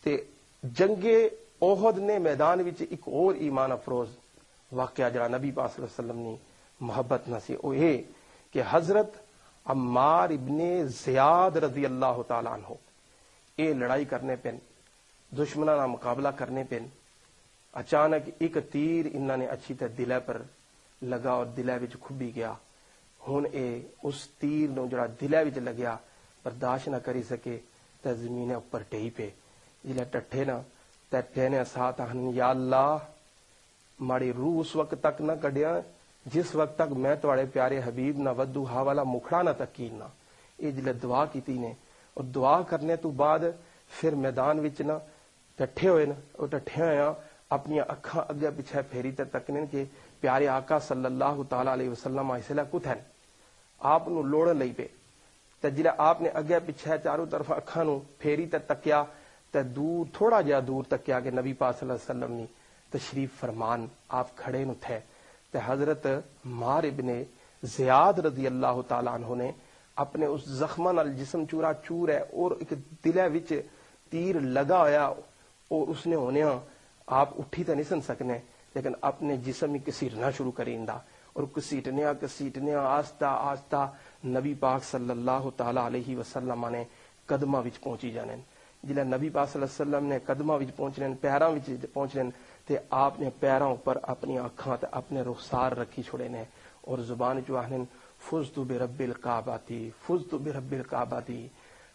تے جنگ احد نے میدان وچ ایک اور ایمان افروز واقعہ جڑا نبی پاک صلی اللہ علیہ وسلم نے محبت نہ سی او یہ کہ حضرت عمار ابن زیاد رضی اللہ تعالیٰ عنہ یہ لڑائی کرنے پن دشمنوں کا مقابلہ کرنے پن اچانک ایک تیر انہوں نے اچھی طرح دلے پر لگا اور دلے وچ کھبی گیا. ہن اے اس تیر نو جڑا دلے وچ لگیا برداشت نہ کری سکے تے زمین اوپر ٹہی پے. جلے ٹٹھے نا تے ٹہنے ساتھ آہن یا اللہ ماڑی روح اس وقت تک نہ کڈیا جس وقت تک میں تواڑے پیارے حبیب نہ ودو ہا والا مکھڑا نہ تکین نہ. یہ جلے دعا کیتی نے اور دعا کرنے تو بعد پھر میدان وچ نہ ٹٹھے ہوئے نا اور ٹٹھے ہویا اپنی اکھاں اگے پیچھے پھیری تے تکنے کہ پیارے آقا صلی اللہ تعالی علیہ وسلم اسلے کتھن آپ نو لوڑ لئی پے. تے جلے آپ نے اگے پیچھے چاروں طرف اکھاں نو پھیری تے تکیا تے دور تھوڑا جہا دور تکیا کہ نبی پاک صلی اللہ علیہ وسلم نے تشریف فرمان آپ کھڑے نو تھے. تے حضرت عمار ابن زیاد رضی اللہ تعالی عنہ نے اپنے اس زخماں نال جسم چورا چور ہے اور ایک دلے وچ تیر لگا ہویا اور اس نے ہونے آپ اٹھی تو نہیں سن سکنے لیکن اپنے جسم ہی کسیٹنا شروع کریندا اور کسیٹنے آہستہ آہستہ نبی پاک صلی اللہ تعالی علیہ وسلم نے قدماں وچ پہنچی جانے. جلے نبی پاک صلی اللہ علیہ وسلم نے قدماں وچ پہنچنے پیراں وچ پہنچنے تے آپ نے پیراں اوپر اپنی آنکھاں تے اپنے رخسار رکھی چھوڑے نے اور زبان چ آہن فزت برب الکعباتی فزت برب الکعباتی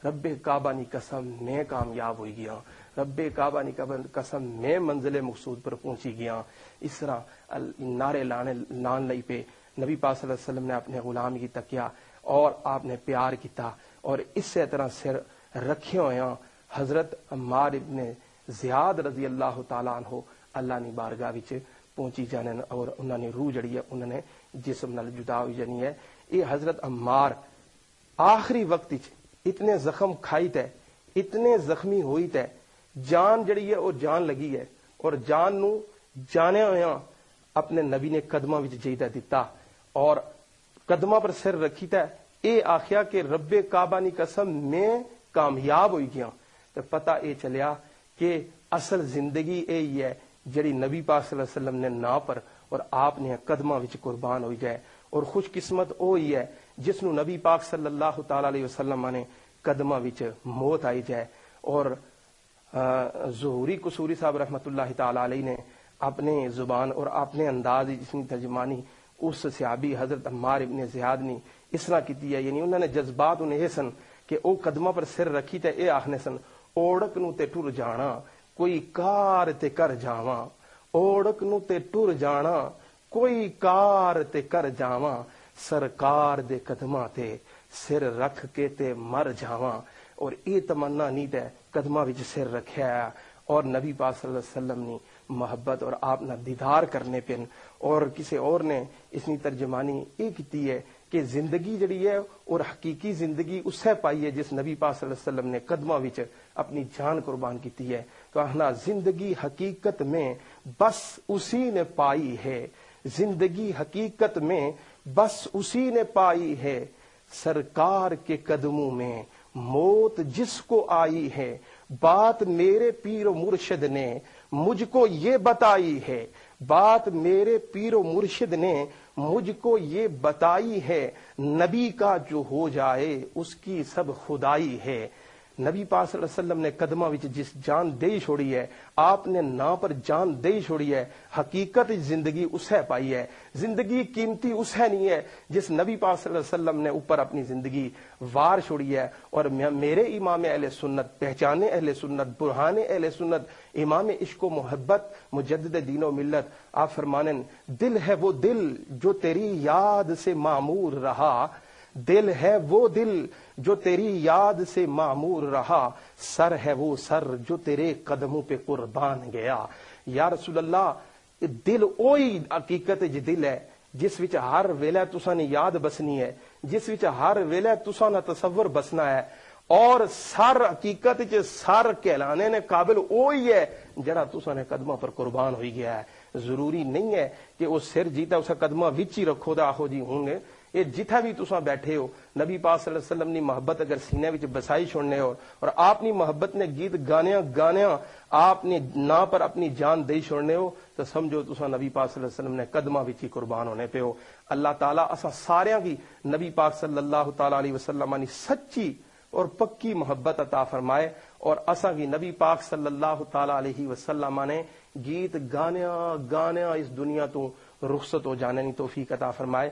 رب کعبہ نی قسم میں کامیاب ہوئی گیا رب کعبہ نی قسم میں منزل مقصود پر پہنچی گیا. اس طرح نعرے لان لئی پہ نبی پاک صلی اللہ علیہ وسلم نے اپنے غلام کی تکیا اور آپ نے پیار کیتا اور اسی طرح سر رکھے ہویا حضرت عمار ابن زیاد رضی اللہ تعالیٰ عنہ اللہ نے بارگاہ وچ پہنچی جانے اور انہوں نے روح جڑی ہے انہوں نے جسم نال جدا ہوئی جانی ہے. یہ حضرت عمار آخری وقت اتنے زخم کھائی تے اتنے زخمی ہوئی تے جان جڑی ہے وہ جان لگی ہے اور جان نو جانے ہویا اپنے نبی نے قدماں وچ جیدہ دیتا اور قدماں پر سر رکھی تے اے آخیا کہ رب کعبہ نی قسم میں کامیاب ہوئی گیا. تو پتہ اے چلیا کہ اصل زندگی اے ہی ہے جڑی نبی پاک صلی اللہ علیہ وسلم نے نا پر اور آپ نے قدماں وچ قربان ہوئی جائے اور خوش قسمت او ہی ہے جس نو نبی پاک صلی اللہ تعالی علیہ وسلم نے قدماں وچ موت آئی جائے. اور ظہوری قصوری صاحب رحمۃ اللہ تعالی علیہ نے اپنے زبان اور اپنے انداز جسمی ترجمانی اس صحابی حضرت عمار ابن زیاد نے اس طرح کی ہے یعنی انہوں نے جذبات انہیں سن کہ او قدماں پر سر رکھی تے اے آخنے سن اوڑک نو تے ٹر جانا کوئی کار تے کر جاواں اوڑک نو تے ٹر جانا کوئی کار تے کر جاواں سرکار دے قدماں تے سر رکھ کے تے مر جاواں. اور یہ تمنا نہیں تے قدماں وچ سر رکھیا ہے اور نبی پاک صلی اللہ علیہ وسلم نے محبت اور آپ نہ دیدار کرنے پن. اور کسی اور نے اس کی ترجمانی یہ کی ہے کہ زندگی جڑی ہے اور حقیقی زندگی اسے پائی ہے جس نبی پاک صلی اللہ علیہ وسلم نے قدماں وچ اپنی جان قربان کی ہے. تو آہنا زندگی حقیقت میں بس اسی نے پائی ہے زندگی حقیقت میں بس اسی نے پائی ہے سرکار کے قدموں میں موت جس کو آئی ہے بات میرے پیر و مرشد نے مجھ کو یہ بتائی ہے بات میرے پیر و مرشد نے مجھ کو یہ بتائی ہے نبی کا جو ہو جائے اس کی سب خدائی ہے. نبی پاک صلی اللہ علیہ وسلم نے قدمہ وچ جس جان دے چھوڑی ہے آپ نے نا پر جان دے چھوڑی ہے حقیقت زندگی اسے پائی ہے. زندگی قیمتی اسے نہیں ہے جس نبی پاک صلی اللہ علیہ وسلم نے اوپر اپنی زندگی وار چھوڑی ہے. اور میرے امام اہل سنت پہچانے اہل سنت برہان اہل سنت امام عشق و محبت مجدد دین و ملت آپ فرمانن دل ہے وہ دل جو تیری یاد سے معمور رہا دل ہے وہ دل جو تیری یاد سے معمور رہا سر ہے وہ سر جو تیرے قدموں پہ قربان گیا. یا رسول اللہ دل اوہی حقیقت جی دل ہے جس وچ ہر ویلے تساں نے یاد بسنی ہے جس وچ ہر ویلے تساں نہ تصور بسنا ہے اور سر حقیقت چ سر کہلانے نے قابل اوہی ہے جڑا تساں نے قدموں پر قربان ہوئی گیا ہے. ضروری نہیں ہے کہ وہ سر جیتا اسے قدمہ وچ ہی رکھو دا آخو جی ہوں گے یہ جتھا بھی تساں بیٹھے ہو نبی پاک صلی اللہ علیہ وسلم نے محبت اگر سینے وچ بسائی چھوڑنے ہو اور آپ نے محبت نے گیت گانیاں آپ نے نا پر اپنی جان دئی چھوڑنے ہو تو سمجھو تساں نبی پاک صلی اللہ علیہ وسلم نے قدماں وچ ہی قربان ہونے پہ ہو. اللہ تعالیٰ اساں ساریاں کی نبی پاک صلی اللہ تعالی علیہ وسلم نے سچی اور پکی محبت عطا فرمائے اور اساں کی نبی پاک صلی اللہ تعالی علیہ وسلم نے گیت گانیاں اس دنیا تو رخصت ہو جانے کی توفیق عطا فرمائے.